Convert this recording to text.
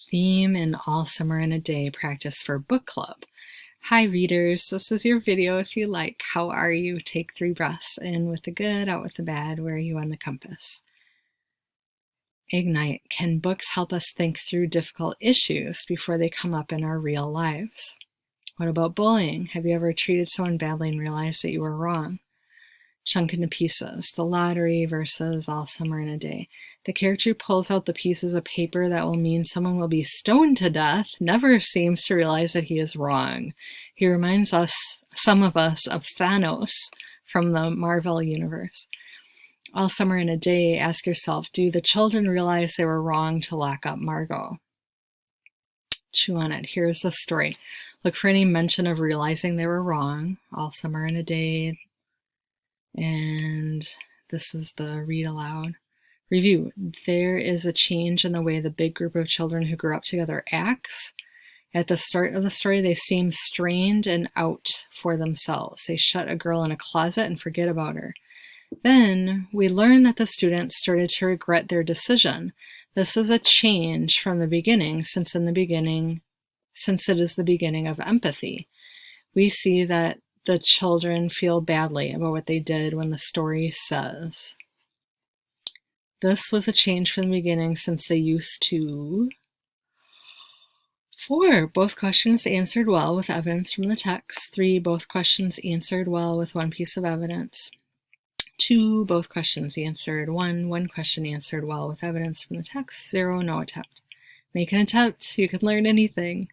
theme in All Summer in a Day practice for book club. Hi readers, this is your video if you like. How are you? Take 3 breaths, in with the good, out with the bad. Where are you on the compass? Ignite. Can books help us think through difficult issues before they come up in our real lives? What about bullying? Have you ever treated someone badly and realized that you were wrong? Chunk into pieces. The lottery versus All Summer in a Day. The character pulls out the pieces of paper that will mean someone will be stoned to death, never seems to realize that he is wrong. He reminds some of us, of Thanos from the Marvel Universe. All Summer in a Day, ask yourself, do the children realize they were wrong to lock up Margot? Chew on it. Here's the story. Look for any mention of realizing they were wrong. All Summer in a Day. And this is the read aloud. Review. There is a change in the way the big group of children who grew up together acts. At the start of the story, they seem strained and out for themselves. They shut a girl in a closet and forget about her. Then we learn that the students started to regret their decision. This is a change from the beginning, since it is the beginning of empathy. We see that the children feel badly about what they did when the story says, this was a change from the beginning since they used to. 4. Both questions answered well with evidence from the text. 3. Both questions answered well with one piece of evidence. 2. Both questions answered. 1 question answered well with evidence from the text. 0. No attempt. Make an attempt. You can learn anything.